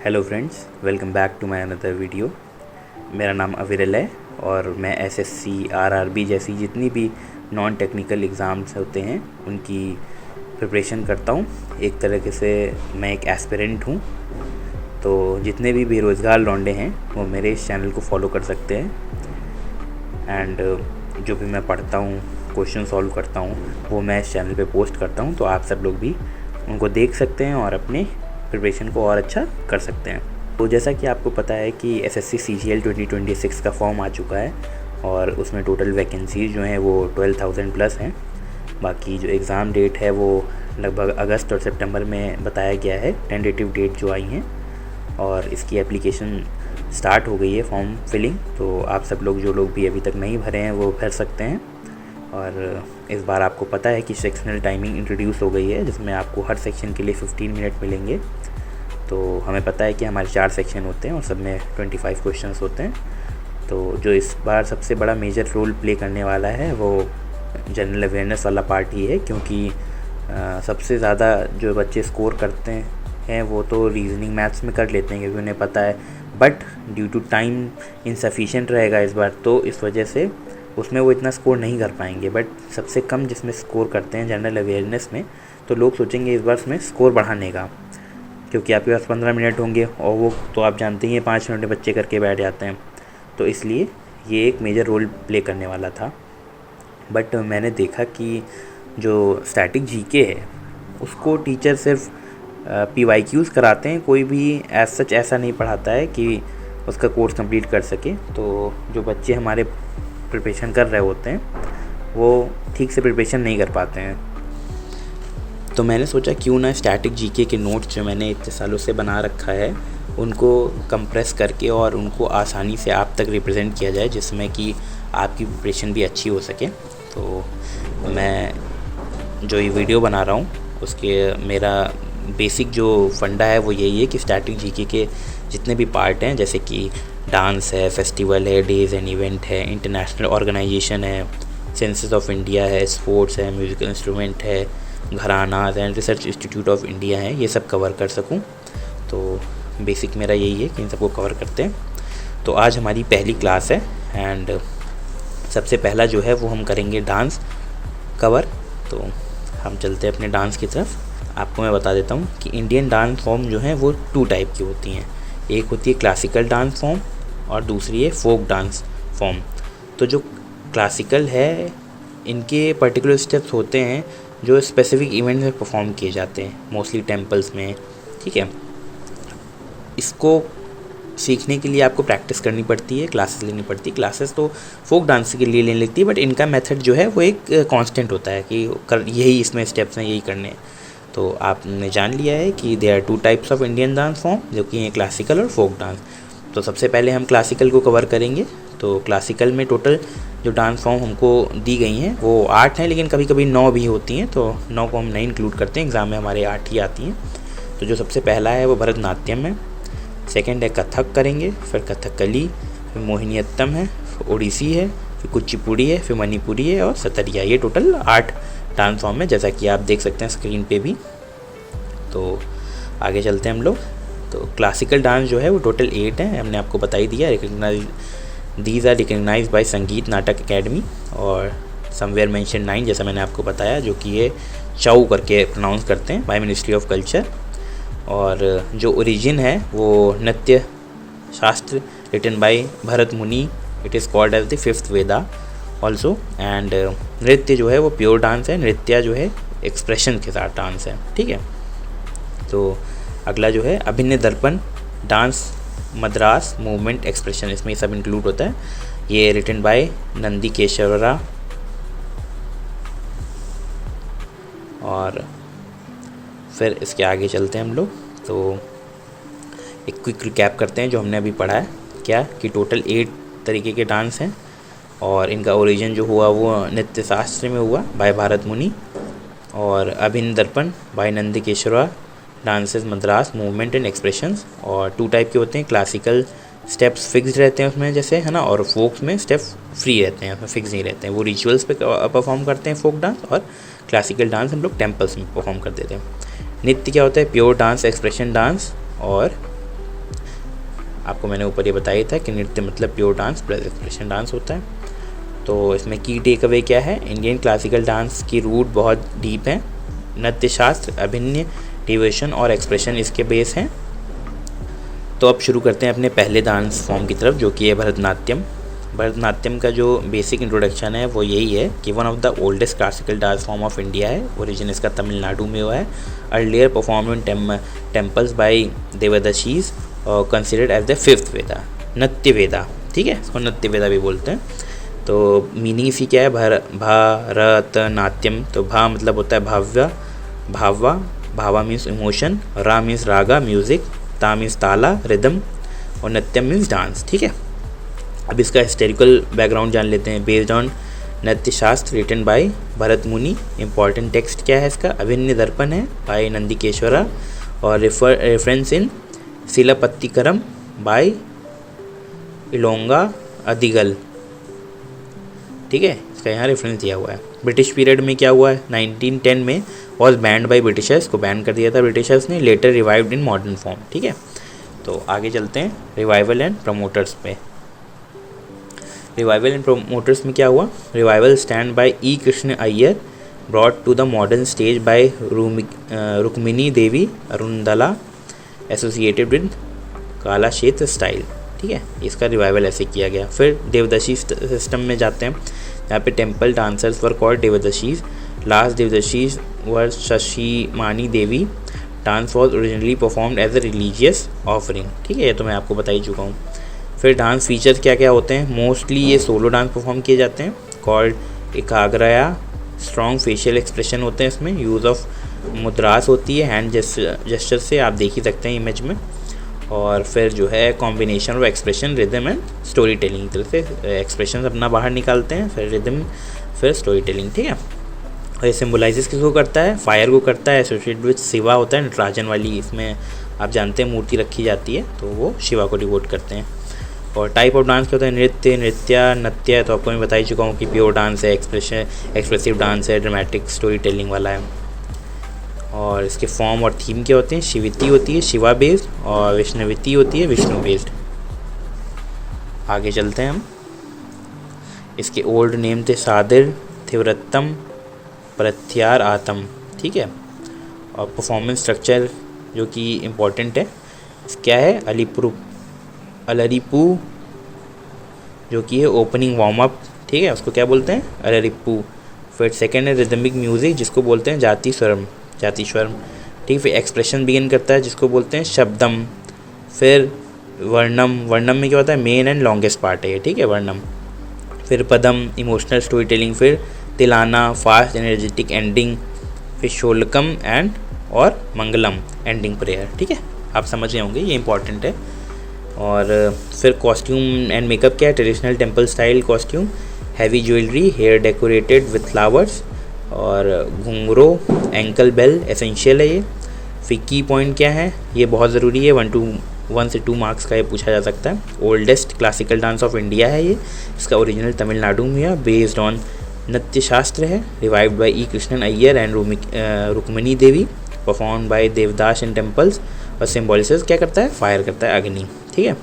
Hello friends, welcome back to my another video. मेरा नाम अविरल है और मैं एसएससी, आरआरबी जैसी जितनी भी नॉन टेक्निकल एग्ज़ाम्स होते हैं उनकी प्रिपरेशन करता हूँ। एक तरीके से मैं एक एस्पिरेंट हूँ। तो जितने भी बेरोज़गार लौंडे हैं वो मेरे इस चैनल को फॉलो कर सकते हैं। एंड जो भी मैं पढ़ता हूँ, क्वेश्चन सॉल्व करता हूँ, वो मैं इस चैनल पे पोस्ट करता हूँ। तो आप सब लोग भी उनको देख सकते हैं और अपने प्रिपरेशन को और अच्छा कर सकते हैं। तो जैसा कि आपको पता है कि एसएससी सीजीएल 2026 का फॉर्म आ चुका है और उसमें टोटल वैकेंसीज़ जो हैं वो 12,000 प्लस हैं। बाकी जो एग्ज़ाम डेट है वो लगभग अगस्त और सितंबर में बताया गया है, टेंटेटिव डेट जो आई हैं, और इसकी एप्लीकेशन स्टार्ट हो गई है, फॉर्म फिलिंग। तो आप सब लोग जो लोग भी अभी तक नहीं भरे हैं वो भर सकते हैं। और इस बार आपको पता है कि सेक्शनल टाइमिंग इंट्रोड्यूस हो गई है, जिसमें आपको हर सेक्शन के लिए 15 मिनट मिलेंगे। तो हमें पता है कि हमारे 4 सेक्शन होते हैं और सब में 25 क्वेश्चंस होते हैं। तो जो इस बार सबसे बड़ा मेजर रोल प्ले करने वाला है वो जनरल अवेयरनेस वाला पार्ट ही है, क्योंकि सबसे ज़्यादा जो बच्चे स्कोर करते हैं वो तो रीजनिंग मैथ्स में कर लेते हैं क्योंकि उन्हें पता है, but due to time insufficient रहेगा इस बार, तो इस वजह से उसमें वो इतना स्कोर नहीं कर पाएंगे। बट सबसे कम जिसमें स्कोर करते हैं जनरल अवेयरनेस में, तो लोग सोचेंगे इस बार उसमें स्कोर बढ़ाने का, क्योंकि आपके पास 15 मिनट होंगे और वो तो आप जानते ही हैं 5 मिनट में बच्चे करके बैठ जाते हैं। तो इसलिए ये एक मेजर रोल प्ले करने वाला था। बट मैंने देखा कि जो स्टैटिक जीके है उसको टीचर सिर्फ PYQs कराते हैं, कोई भी एज सच ऐसा नहीं पढ़ाता है कि उसका कोर्स कंप्लीट कर सके। तो जो बच्चे हमारे प्रिपरेशन कर रहे होते हैं वो ठीक से प्रिपरेशन नहीं कर पाते हैं। तो मैंने सोचा क्यों ना स्टैटिक जीके के नोट्स जो मैंने इतने सालों से बना रखा है उनको कंप्रेस करके और उनको आसानी से आप तक रिप्रेजेंट किया जाए, जिसमें कि आपकी प्रिपरेशन भी अच्छी हो सके। तो मैं जो ये वीडियो बना रहा हूँ उसके मेरा बेसिक जो फंडा है वो यही है कि स्टैटिक जीके के जितने भी पार्ट हैं, जैसे कि डांस है, फेस्टिवल है, डेज़ एंड इवेंट है, इंटरनेशनल ऑर्गेनाइजेशन है, सेंसस ऑफ इंडिया है, स्पोर्ट्स है, म्यूज़िकल इंस्ट्रूमेंट है, gharanas and research institute of India है, ये सब कवर कर सकूं। तो बेसिक मेरा यही है कि इन सबको कवर करते हैं। तो आज हमारी पहली क्लास है एंड सबसे पहला जो है वो हम करेंगे डांस कवर। तो हम चलते हैं अपने डांस की तरफ। आपको मैं बता देता हूँ कि इंडियन डांस फॉर्म जो है वो 2 टाइप की होती हैं। एक होती है क्लासिकल डांस फॉर्म और दूसरी है फोक डांस फॉर्म। तो जो क्लासिकल है इनके पर्टिकुलर स्टेप्स होते हैं जो स्पेसिफिक इवेंट में परफॉर्म किए जाते हैं, मोस्टली टेम्पल्स में, ठीक है। इसको सीखने के लिए आपको प्रैक्टिस करनी पड़ती है, क्लासेस लेनी पड़ती है। क्लासेस तो फोक डांस के लिए लेनी लगती है, बट इनका मेथड जो है वो एक कांस्टेंट होता है कि यही इसमें स्टेप्स हैं, यही करने हैं। तो आपने जान लिया है कि there are 2 types of Indian dance form, जो कि हैं क्लासिकल और फोक डांस। तो सबसे पहले हम क्लासिकल को कवर करेंगे। तो क्लासिकल में टोटल जो डांस फॉर्म हमको दी गई हैं वो 8 हैं, लेकिन कभी कभी 9 भी होती हैं, तो 9 को हम नहीं इंक्लूड करते हैं, एग्ज़ाम में हमारे 8 ही आती हैं। तो जो सबसे पहला है वो भरतनाट्यम है, सेकंड है कथक करेंगे, फिर कथकली, फिर मोहिनीअट्टम है, फिर ओडिसी है, फिर कुचिपुड़ी है, फिर मणिपुरी है और सतरिया। ये टोटल 8 डांस फॉर्म है, जैसा कि आप देख सकते हैं स्क्रीन पे भी। तो आगे चलते हैं हम लोग। तो क्लासिकल डांस जो है वो टोटल 8 है, हमने आपको बता ही दिया। दीज आर रिकग्नाइज बाय संगीत नाटक अकेडमी और समवेयर मेंशन 9, जैसा मैंने आपको बताया, जो कि ये चाऊ करके प्रोनाउंस करते हैं, बाय मिनिस्ट्री ऑफ कल्चर। और जो ओरिजिन है वो नृत्य शास्त्र written by Bharat Muni, it is called as the 5th Veda also. And नृत्य जो है वो प्योर डांस है, नृत्य जो है एक्सप्रेशन के साथ डांस है, ठीक है। तो अगला जो है अभिनय दर्पण डांस मद्रास मूवमेंट एक्सप्रेशन, इसमें सब इंक्लूड होता है। ये रिटन बाय नंदी केशवरा। और फिर इसके आगे चलते हैं हम लोग। तो एक क्विक रिकैप करते हैं जो हमने अभी पढ़ा है, क्या कि टोटल 8 तरीके के डांस हैं और इनका ओरिजिन जो हुआ वो नृत्य शास्त्र में हुआ बाय भारत मुनि, और Abhinaya Darpana by Nandikeshvara, dances Madras movement and expressions. और 2 टाइप के होते हैं, क्लासिकल स्टेप्स फिक्स्ड रहते हैं उसमें, जैसे है ना, और फोक्स में स्टेप फ्री रहते हैं, उसमें फिक्स नहीं रहते हैं, वो रिचुअल्स पे परफॉर्म करते हैं फोक डांस, और क्लासिकल डांस हम लोग टेम्पल्स में परफॉर्म कर देते हैं। नृत्य क्या होता है? प्योर डांस, एक्सप्रेशन डांस और आपको मैंने ऊपर ये बताया था कि नृत्य मतलब pure dance plus expression dance होता है। तो इसमें की टेक अवे क्या है, इंडियन क्लासिकल डांस की रूट बहुत डीप है। नृत्य शास्त्र, अभिनय, डिवोशन और एक्सप्रेशन इसके बेस हैं। तो अब शुरू करते हैं अपने पहले डांस फॉर्म की तरफ, जो कि है भरतनाट्यम। भरतनाट्यम का जो बेसिक इंट्रोडक्शन है वो यही है कि one of the oldest classical dance form of India है। ओरिजिन इसका तमिलनाडु में हुआ है। Earlier performed in temples by devadasis और considered as the fifth Veda, Nritya Veda. ठीक है, इसको नृत्य वेदा भी बोलते हैं। तो मीनिंग इसी क्या है, भरतनाट्यम। तो भा मतलब होता है भाव्य, भावा, भावा मीन्स इमोशन, रा मीन्स रागा म्यूज़िक, ता मीन्स ताला रिदम, और नृत्यम मीन्स डांस। ठीक है, अब इसका हिस्टोरिकल बैकग्राउंड जान लेते हैं। बेस्ड ऑन नृत्य शास्त्र रिटन बाय भरत मुनि। इंपॉर्टेंट टेक्स्ट क्या है इसका, अभिनय दर्पण है बाय नंदिकेश्वरा, और रेफरेंस इन शिलापत्तिकरम बाय इलोंगा अदिगल। ठीक है, इसका यहाँ रेफरेंस दिया हुआ है। ब्रिटिश पीरियड में क्या हुआ है, 1910 में वॉज बैंड बाय ब्रिटिशर्स, को बैन कर दिया था ब्रिटिशर्स ने। Later revived in modern form. ठीक है, तो आगे चलते हैं रिवाइवल एंड प्रमोटर्स पे। रिवाइवल एंड प्रमोटर्स में क्या हुआ, revival stand by E Krishna Iyer, brought to the modern stage by Rukmini Devi Arundale, associated with Kalakshetra style. ठीक है, इसका रिवाइवल ऐसे किया गया। फिर देवदशी सिस्टम में जाते हैं, यहाँ पे temple dancers were called devadasis. Last devadasis were Shashimani Devi. Dance was originally performed as a religious offering. ठीक है, ये तो मैं आपको बता ही चुका हूँ। फिर डांस फीचर्स क्या क्या होते हैं, मोस्टली ये सोलो डांस परफॉर्म किए जाते हैं, कॉल्ड एकाग्रया। स्ट्रॉन्ग फेशियल एक्सप्रेशन होते हैं इसमें, यूज़ ऑफ मुद्रास होती है हैंड जेस्चर से, आप देख ही सकते हैं इमेज में। और फिर जो है combination of expression, rhythm and story telling, तरह से एक्सप्रेशन अपना बाहर निकालते हैं, फिर रिदम, फिर स्टोरी टेलिंग। ठीक है, और ये सिम्बोलाइजेस किसको करता है, फायर को करता है। एसोसिएटेड विद शिवा होता है, नटराजन वाली इसमें आप जानते हैं मूर्ति रखी जाती है, तो वो शिवा को डिवोट करते हैं। और टाइप ऑफ डांस क्या होता है, नृत्य, नृत्य तो आपको मैं बता ही चुका हूँ कि प्योर डांस है, एक्सप्रेसिव डांस है, ड्रामेटिक स्टोरी टेलिंग वाला है। और इसके फॉर्म और थीम क्या होते हैं, शिविति होती है शिवा बेस्ड, और वैष्णविति होती है विष्णु बेस्ड। आगे चलते हैं हम। इसके ओल्ड नेम थे सादिर, थिवरत्तम, प्रत्यार आतम। ठीक है, और परफॉर्मेंस स्ट्रक्चर जो कि इम्पोर्टेंट है क्या है, अलरिपू जो कि है ओपनिंग वार्म अप। ठीक है, उसको क्या बोलते हैं, अलरिपू। फिर सेकेंड है रिदमिक म्यूज़िक, जिसको बोलते हैं जाति स्वरम। ठीक, फिर एक्सप्रेशन बिगिन करता है जिसको बोलते हैं शब्दम। फिर वर्णम, वर्णम में क्या होता है, मेन एंड लॉन्गेस्ट पार्ट है ये। ठीक है, वर्णम। फिर पदम, इमोशनल स्टोरी टेलिंग। फिर तिलाना, फास्ट एनर्जेटिक एंडिंग। फिर शोलकम एंड और मंगलम, एंडिंग प्रेयर। ठीक है, आप समझ गए होंगे, ये इंपॉर्टेंट है। और फिर कॉस्ट्यूम एंड मेकअप क्या है, traditional temple style costume, heavy jewellery, hair decorated with flowers, और घुंघरो, एंकल बेल एसेंशियल है ये। फिर की पॉइंट क्या है, ये बहुत ज़रूरी है, 1 से 2 मार्क्स का ये पूछा जा सकता है। Oldest classical dance of India है ये, इसका ओरिजिनल तमिलनाडु में है, बेस्ड ऑन नृत्य शास्त्र है, revived by E Krishnan Iyer and Rukmini Devi, perform by Devadas in temples. और सिम्बॉलिसेस क्या करता है, फायर करता है, अग्नि। ठीक है,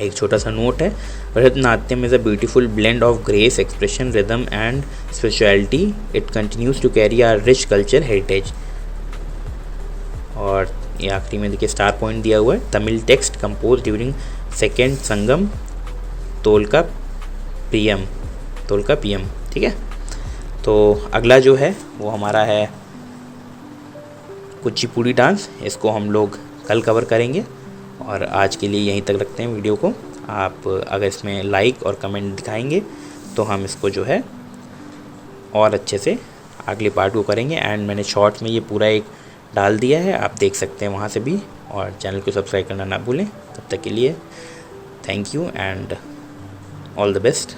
एक छोटा सा नोट है, Bharatanatyam is a beautiful blend of grace, expression, rhythm and spirituality. It continues to carry our rich culture heritage. और ये आखिरी में देखिए स्टार पॉइंट दिया हुआ है, Tamil text compose during second Sangam Tolkappiyam. ठीक है, तो अगला जो है वो हमारा है कुचिपुड़ी डांस। इसको हम लोग कल कवर करेंगे, और आज के लिए यहीं तक रखते हैं वीडियो को। आप अगर इसमें लाइक और कमेंट दिखाएंगे तो हम इसको जो है और अच्छे से अगले पार्ट को करेंगे। एंड मैंने शॉर्ट्स में ये पूरा एक डाल दिया है, आप देख सकते हैं वहाँ से भी। और चैनल को सब्सक्राइब करना ना भूलें। तब तक के लिए thank you and all the best.